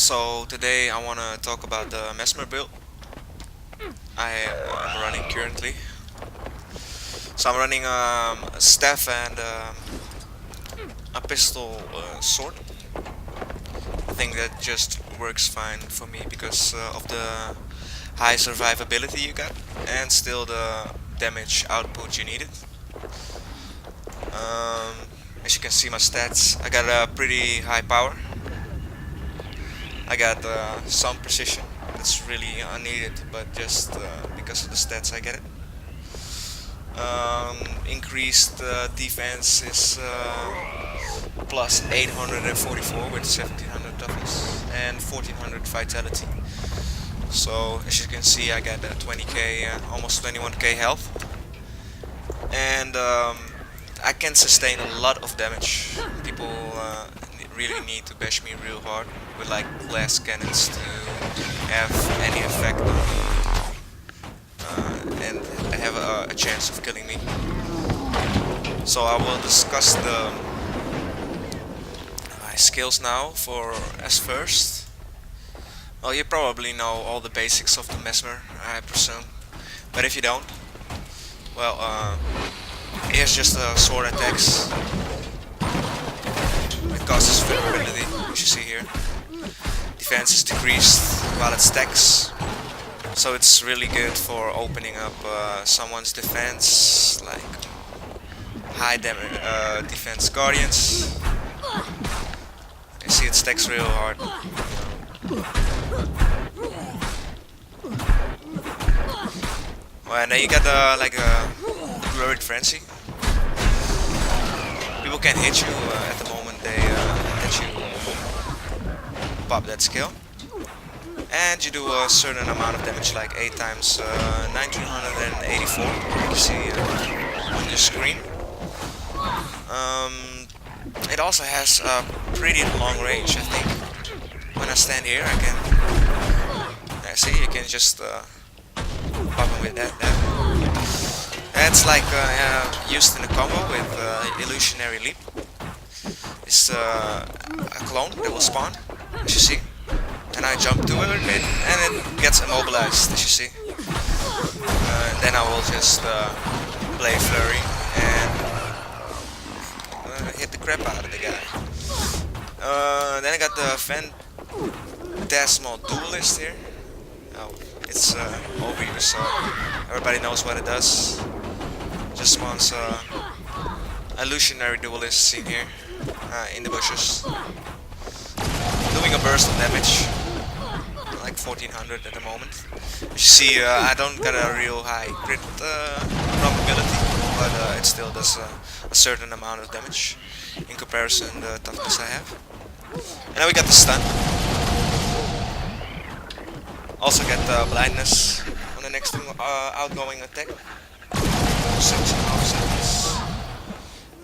So today I want to talk about the Mesmer build I am running currently. So I'm running a staff and a pistol sword. I think that just works fine for me because of the high survivability you got and still the damage output you needed. As you can see my stats, I got a pretty high power. I got some precision. That's really unneeded, but just because of the stats I get it. Increased defense is plus 844 with 1700 toughness and 1400 vitality. So as you can see, I got 20k, almost 21k health, and I can sustain a lot of damage. People really need to bash me real hard with like glass cannons to have any effect on me and have a chance of killing me. So I will discuss my skills now. As first, well, you probably know all the basics of the Mesmer, I presume, but if you don't, well, here's just sword attacks. It causes vulnerability, as you see here. Defense is decreased while it stacks, so it's really good for opening up someone's defense, like high defense guardians. You see it stacks real hard. Well, and then you got like a blurred frenzy. People can hit you at the moment that you pop that skill, and you do a certain amount of damage, like 8 times 1984. You can see on your screen. It also has a pretty long range. I think when I stand here, I can. See, you can just pop him with that. That's like used in a combo with Illusionary Leap. It's a clone that will spawn, as you see, and I jump to it and it gets immobilized, as you see. Then I will just play Flurry and hit the crap out of the guy. Then I got the Phantasmal Duelist here. Oh, it's overused, so everybody knows what it does. Just spawns Illusionary Duelist seen here in the bushes, doing a burst of damage, like 1400 at the moment. You see, I don't got a real high crit probability, but it still does a certain amount of damage in comparison to the toughness I have. And then we got the stun. Also get blindness on the next outgoing attack. 6.5 seconds.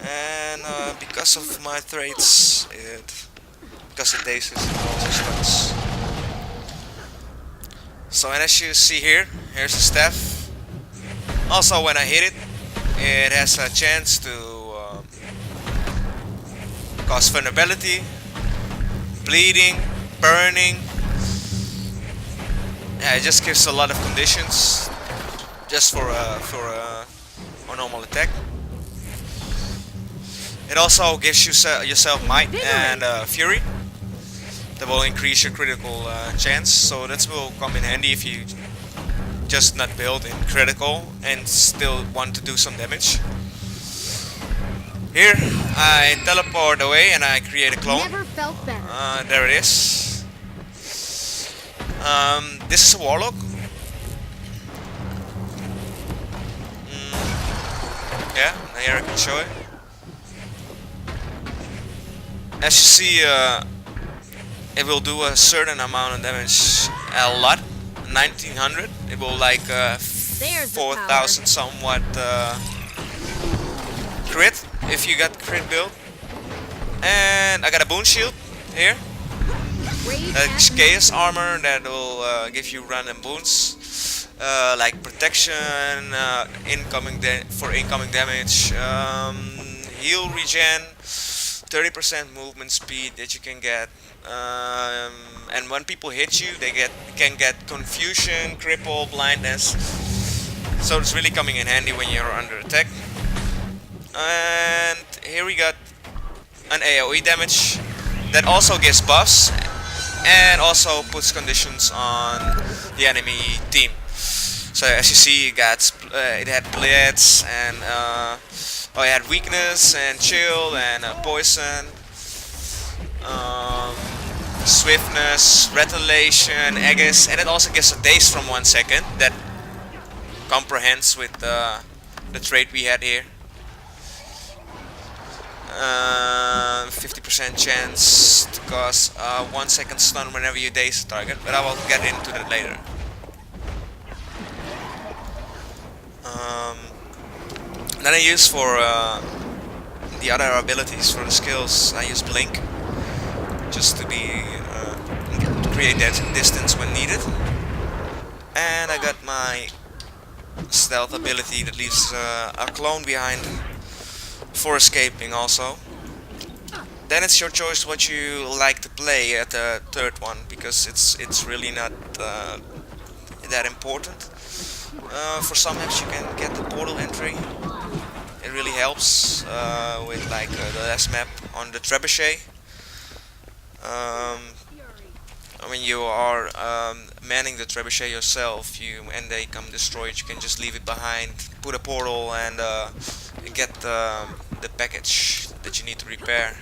And because of my traits, because it dazes, it also stuns. So, and as you see here, here's the staff. Also, when I hit it, it has a chance to cause vulnerability, bleeding, burning. Yeah, it just gives a lot of conditions just for a normal attack. It also gives you yourself might and fury that will increase your critical chance. So that will come in handy if you just not build in critical and still want to do some damage. Here I teleport away and I create a clone. Never felt better. There it is. This is a warlock. Yeah, here I can show it. As you see, it will do a certain amount of damage, a lot, 1900. It will like 4000 somewhat crit if you got crit build. And I got a boon shield here. Chaos armor that will give you random boons, like protection, incoming damage, heal regen, 30% movement speed that you can get, and when people hit you, they can get confusion, cripple, blindness. So it's really coming in handy when you're under attack. And here we got an AoE damage that also gives buffs and also puts conditions on the enemy team. So as you see, it had blitz and it had weakness and chill and poison, swiftness, retaliation, aegis, and it also gives a daze from 1 second that comprehends with the trait we had here. 50% chance to cause 1 second stun whenever you daze a target, but I will get into that later. Then I use for the other abilities, for the skills, I use blink, just to create that distance when needed. And I got my stealth ability that leaves a clone behind for escaping also. Then it's your choice what you like to play at the third one, because it's really not that important. For some maps you can get the portal entry. It really helps with like the last map on the trebuchet. When you are manning the trebuchet yourself, and they come destroy it, you can just leave it behind, put a portal, and get the package that you need to repair,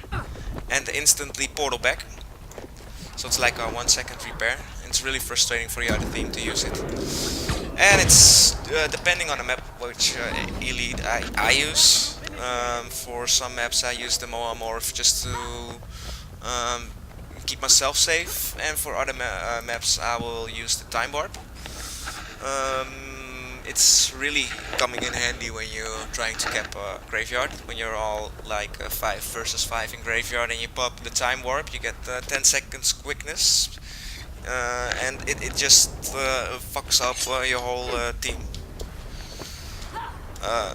and instantly portal back. So it's like a 1 second repair. It's really frustrating for the other team to use it. And it's depending on the map which elite I use. For some maps I use the Moamorph just to keep myself safe, and for other maps I will use the time warp. It's really coming in handy when you're trying to cap a graveyard, when you're all like 5 versus 5 in graveyard and you pop the time warp, you get 10 seconds quickness, and it just fucks up your whole team,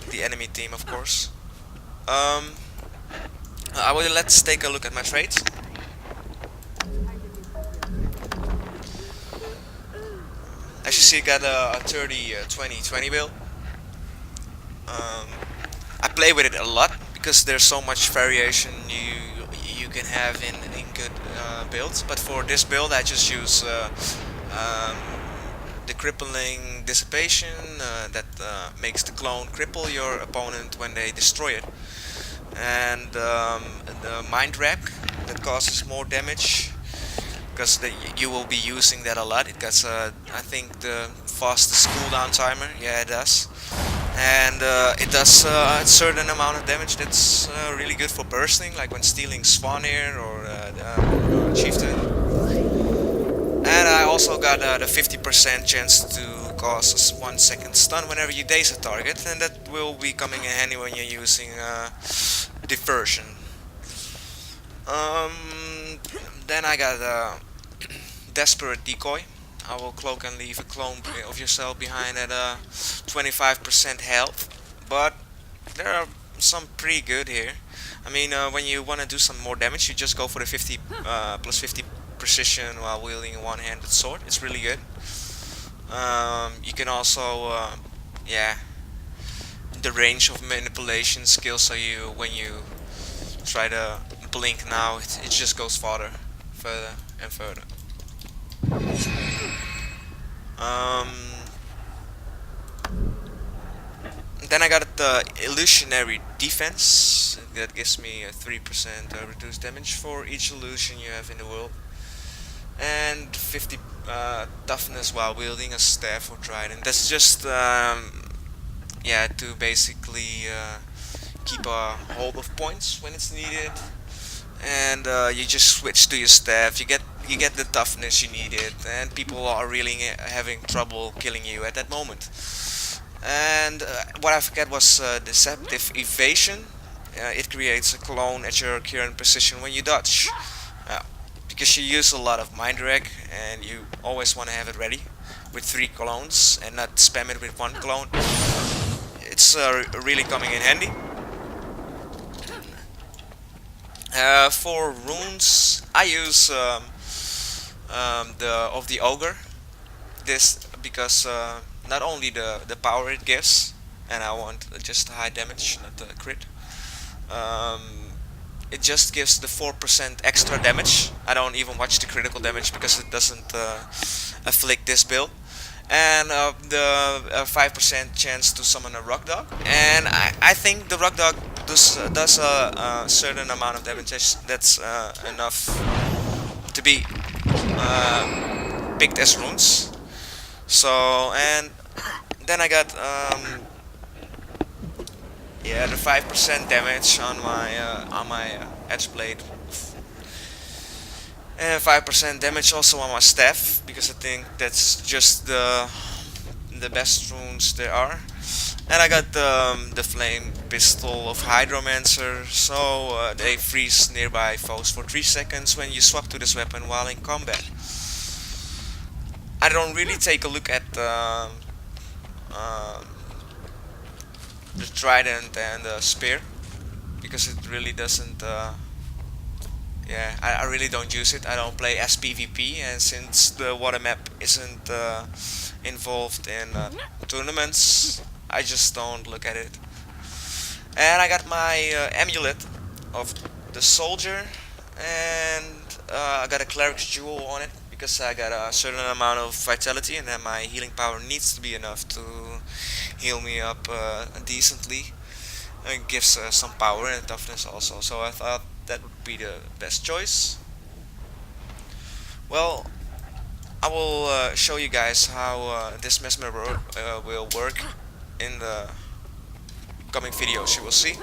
the enemy team of course. Let's take a look at my traits. As you see, I got a 30-20-20 build. I play with it a lot because there's so much variation you can have in good builds. But for this build, I just use the crippling dissipation that makes the clone cripple your opponent when they destroy it, and the mind rack that causes more damage, because you will be using that a lot. It gets I think the fastest cooldown timer. Yeah, it does. And it does a certain amount of damage that's really good for bursting, like when stealing Svanir or Chieftain. And I also got the 50% chance to cause a 1 second stun whenever you daze a target, and that will be coming in handy when you're using diversion. Then I got a desperate decoy. I will cloak and leave a clone of yourself behind at 25% health, but there are some pretty good here. I mean, when you want to do some more damage, you just go for the 50 plus 50 precision while wielding a one-handed sword. It's really good. You can also, the range of manipulation skill, so when you try to blink now, it just goes further and further. Then I got the illusionary defense that gives me a 3% reduced damage for each illusion you have in the world, and 50 toughness while wielding a staff or trident. That's just to basically keep a hold of points when it's needed, and you just switch to your staff. You get the toughness you needed, and people are really having trouble killing you at that moment. And what I forget was deceptive evasion. It creates a clone at your current position when you dodge, because you use a lot of mind drag, and you always want to have it ready with 3 clones and not spam it with 1 clone. It's really coming in handy. For runes, I use the ogre. This because not only the power it gives, and I want just high damage, not the crit. Um, it just gives the 4% extra damage. I don't even watch the critical damage because it doesn't afflict this build. And the 5% chance to summon a rock dog. And I think the rock dog does a certain amount of damage. That's enough to be picked as runes. So, and then I got yeah, the 5% damage on my edge blade, and 5% damage also on my staff, because I think that's just the best runes there are. And I got the flame pistol of Hydromancer, so they freeze nearby foes for 3 seconds when you swap to this weapon while in combat. I don't really take a look at the trident and the spear, because it really doesn't yeah, I really don't use it. I don't play as PvP, and since the water map isn't involved in tournaments, I just don't look at it. And I got my amulet of the soldier, and I got a cleric's jewel on it because I got a certain amount of vitality, and then my healing power needs to be enough to heal me up decently. It gives some power and toughness also, so I thought that would be the best choice. Well, I will show you guys how this Mesmer will work in the coming videos. You will see.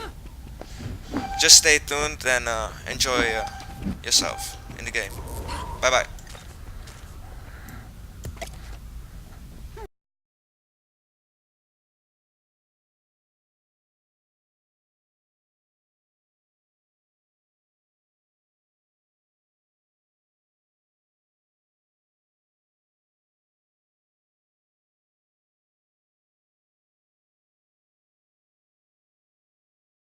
Just stay tuned and enjoy yourself in the game. Bye bye.